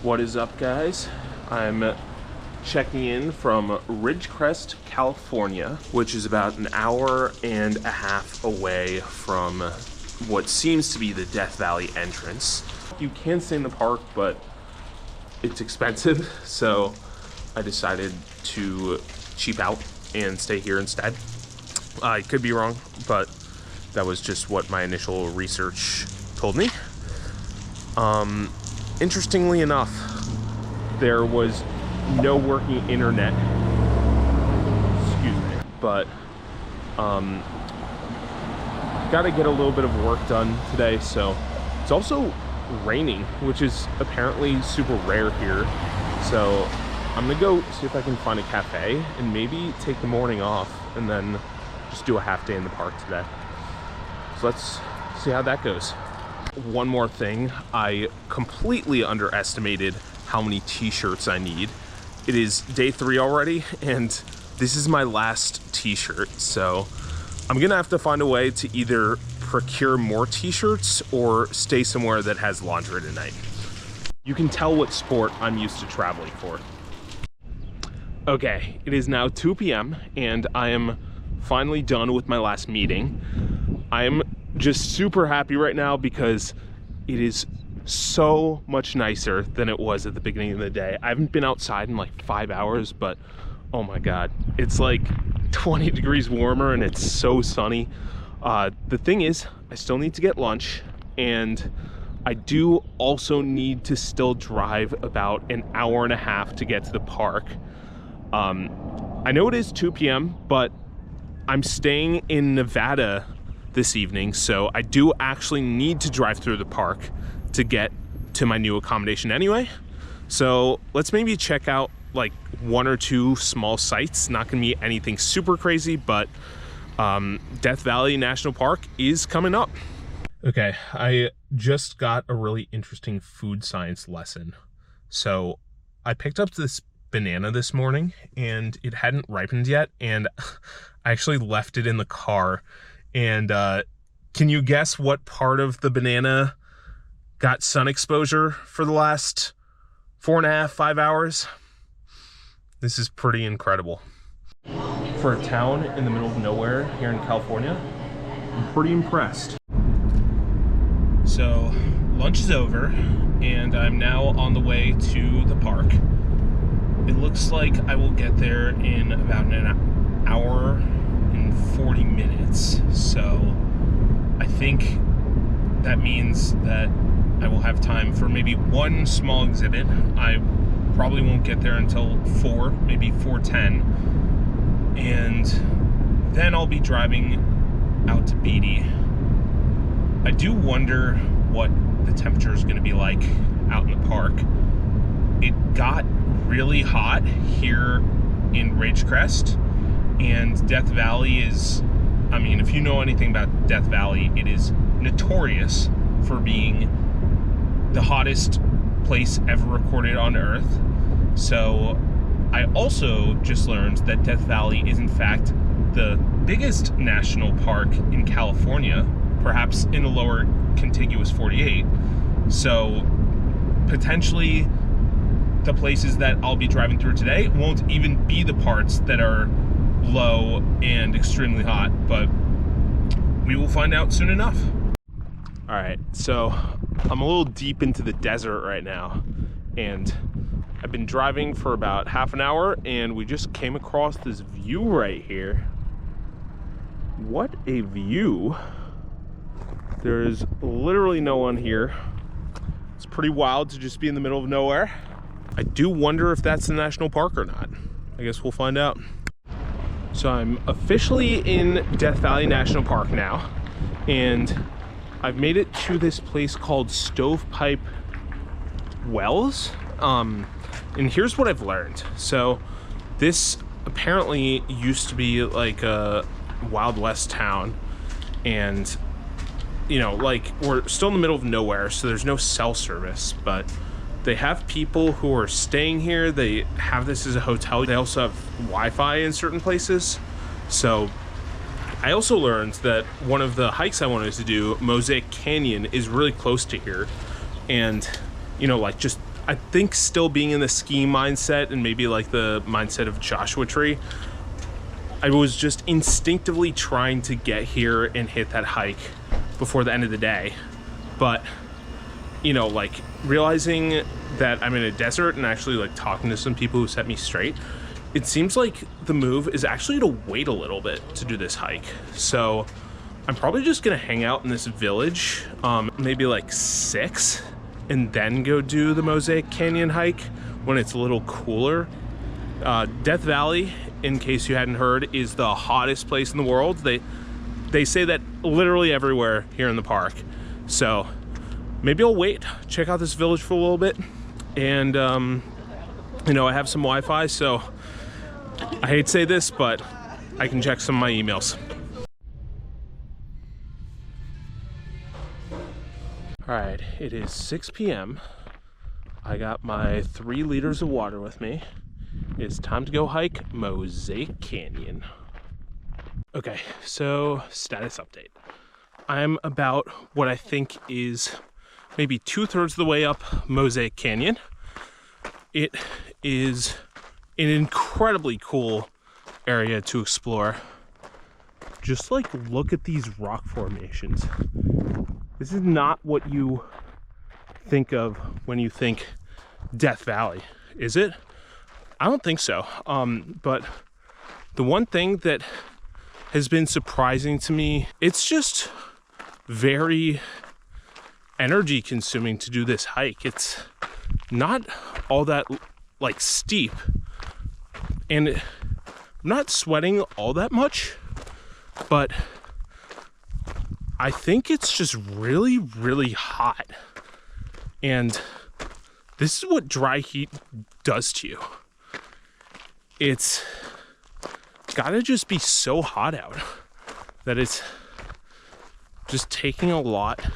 What is up, guys? I'm checking in from Ridgecrest, California, which is about an hour and a half away from what seems to be the Death Valley entrance. You can stay in the park, but it's expensive, so I decided to cheap out and stay here instead. I could be wrong, but that was just what my initial research told me. Interestingly enough, there was no working internet, excuse me, but gotta get a little bit of work done today. So it's also raining, which is apparently super rare here. So I'm gonna go see if I can find a cafe and maybe take the morning off and then just do a half day in the park today. So let's see how that goes. One more thing, I completely underestimated how many t-shirts I need. It is day 3 already, and this is my last t-shirt, so I'm gonna have to find a way to either procure more t-shirts or stay somewhere that has laundry tonight. You can tell what sport I'm used to traveling for. Okay, it is now 2 p.m. and I am finally done with my last meeting. I am just super happy right now because it is so much nicer than it was at the beginning of the day. I haven't been outside in like 5 hours, but oh my God, it's like 20 degrees warmer and it's so sunny. The thing is, I still need to get lunch, and I do also need to still drive about an hour and a half to get to the park. I know it is 2 p.m., but I'm staying in Nevada this evening, so I do actually need to drive through the park to get to my new accommodation anyway. So let's maybe check out like 1 or 2 small sites. Not gonna be anything super crazy, but Death Valley National Park is coming up. Okay, I just got a really interesting food science lesson. So I picked up this banana this morning and it hadn't ripened yet, and I actually left it in the car. And can you guess what part of the banana got sun exposure for the last 4.5, 5 hours? This is pretty incredible. For a town in the middle of nowhere here in California, I'm pretty impressed. So lunch is over and I'm now on the way to the park. It looks like I will get there in about an hour and 40 minutes. So I think that means that I will have time for maybe one small exhibit. I probably won't get there until 4, maybe 4:10. And then I'll be driving out to Beatty. I do wonder what the temperature is going to be like out in the park. It got really hot here in Ridgecrest, and Death Valley is, I mean, if you know anything about Death Valley, it is notorious for being the hottest place ever recorded on Earth. So I also just learned that Death Valley is in fact the biggest national park in California, perhaps in the lower contiguous 48. So potentially the places that I'll be driving through today won't even be the parts that are low and extremely hot, but we will find out soon enough. All right, so I'm a little deep into the desert right now, and I've been driving for about half an hour, and we just came across this view right here. What a view. There's literally no one here. It's pretty wild to just be in the middle of nowhere. I do wonder if that's the national park or not. I guess we'll find out. So I'm officially in Death Valley National Park now, and I've made it to this place called Stovepipe Wells. And here's what I've learned. So this apparently used to be like a Wild West town, and you know, like, we're still in the middle of nowhere, so there's no cell service, but they have people who are staying here. They have this as a hotel. They also have Wi-Fi in certain places. So I also learned that one of the hikes I wanted to do, Mosaic Canyon, is really close to here. And, you know, like just I think still being in the ski mindset and maybe like the mindset of Joshua Tree, I was just instinctively trying to get here and hit that hike before the end of the day. But, you know, like realizing that I'm in a desert and actually like talking to some people who set me straight, it seems like the move is actually to wait a little bit to do this hike. So I'm probably just gonna hang out in this village, maybe like 6, and then go do the Mosaic Canyon hike when it's a little cooler. Death Valley, in case you hadn't heard, is the hottest place in the world. They say that literally everywhere here in the park. So maybe I'll wait, check out this village for a little bit, and you know, I have some Wi-Fi, so I hate to say this, but I can check some of my emails. All right, it is 6 p.m. I got my 3 liters of water with me. It's time to go hike Mosaic Canyon. Okay, so status update. I'm about what I think is maybe 2/3 of the way up Mosaic Canyon. It is an incredibly cool area to explore. Just like look at these rock formations. This is not what you think of when you think Death Valley, is it? I don't think so. But the one thing that has been surprising to me, it's just very energy consuming to do this hike. It's not all that like steep, and I'm not sweating all that much, but I think it's just really, really hot. And this is what dry heat does to you. It's gotta just be so hot out that it's just taking a lot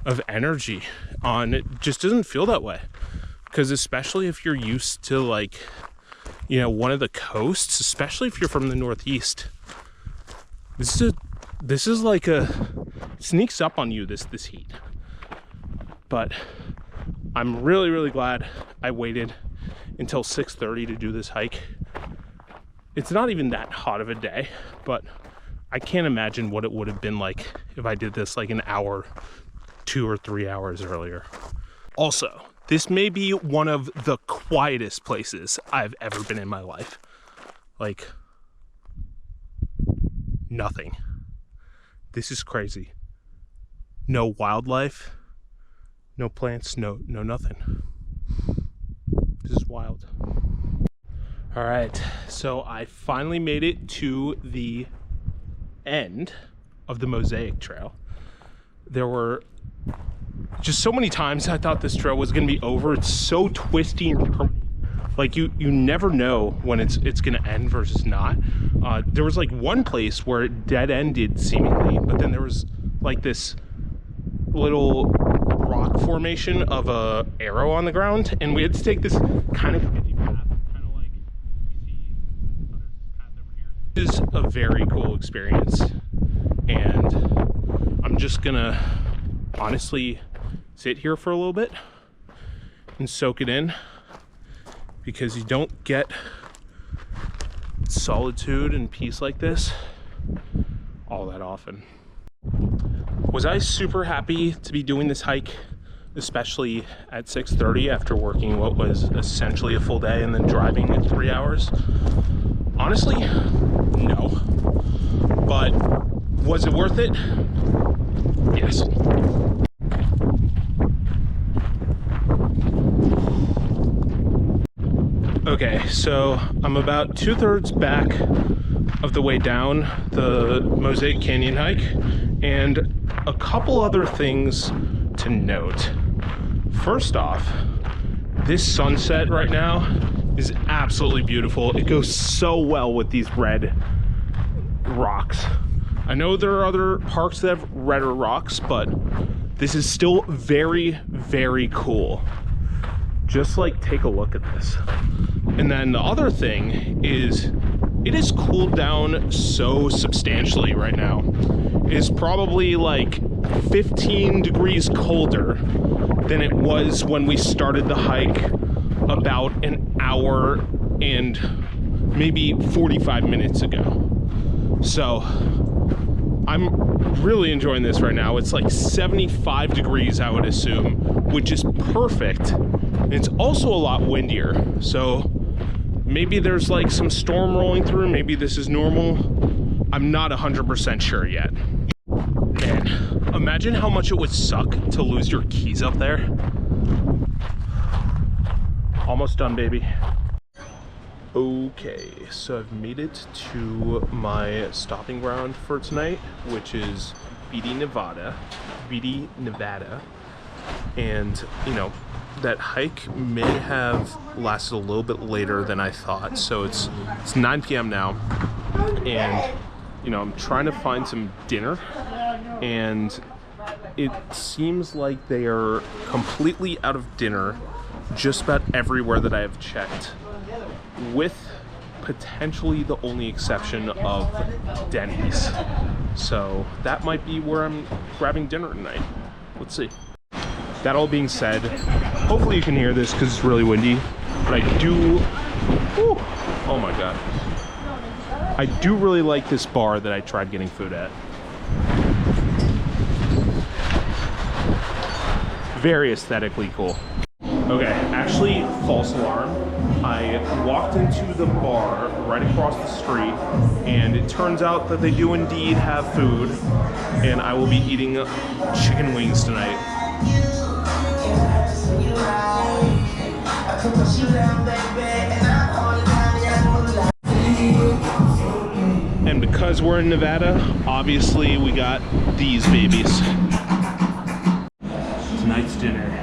of energy on. It just doesn't feel that way. Because especially if you're used to, like, you know, one of the coasts, especially if you're from the Northeast, this is like it sneaks up on you, this heat. But I'm really, really glad I waited until 6:30 to do this hike. It's not even that hot of a day, but I can't imagine what it would have been like if I did this like an hour, 2 or 3 hours earlier. Also, this may be one of the quietest places I've ever been in my life. Like, nothing. This is crazy. No wildlife, no plants, no nothing. This is wild. All right, so I finally made it to the end of the Mosaic Trail. There were just so many times I thought this trail was gonna be over. It's so twisty and like you never know when it's gonna end versus not. There was like one place where it dead ended seemingly, but then there was like this little rock formation of a arrow on the ground, and we had to take this kind of twisty path, kind of like you see there's this path over here. This is a very cool experience, and I'm just gonna honestly sit here for a little bit and soak it in, because you don't get solitude and peace like this all that often. Was I super happy to be doing this hike, especially at 6:30 after working what was essentially a full day and then driving 3 hours? Honestly, no. But was it worth it? Yes. Okay, so I'm about 2/3 back of the way down the Mosaic Canyon hike, and a couple other things to note. First off, this sunset right now is absolutely beautiful. It goes so well with these red rocks. I know there are other parks that have redder rocks, but this is still very, very cool. Just like take a look at this. And then the other thing is it is cooled down so substantially right now. It's probably like 15 degrees colder than it was when we started the hike about an hour and maybe 45 minutes ago. So I'm really enjoying this right now. It's like 75 degrees, I would assume, which is perfect. It's also a lot windier, so maybe there's like some storm rolling through. Maybe this is normal. I'm not 100% sure yet. Man, imagine how much it would suck to lose your keys up there. Almost done, baby. Okay, so I've made it to my stopping ground for tonight, which is Bey Nevada. And, you know, that hike may have lasted a little bit later than I thought. So it's 9 p.m. now, and, you know, I'm trying to find some dinner, and it seems like they are completely out of dinner just about everywhere that I have checked, with potentially the only exception of Denny's. So that might be where I'm grabbing dinner tonight. Let's see. That all being said, hopefully you can hear this because it's really windy, but I do, oh my God. I do really like this bar that I tried getting food at. Very aesthetically cool. Okay, actually, false alarm. I walked into the bar right across the street, and it turns out that they do indeed have food, and I will be eating chicken wings tonight. And because we're in Nevada, obviously we got these babies. Tonight's dinner.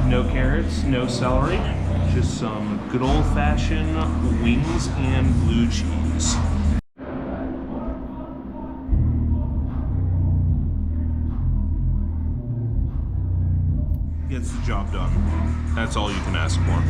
No carrots, no celery, just some good old-fashioned wings and blue cheese. Gets the job done. That's all you can ask for.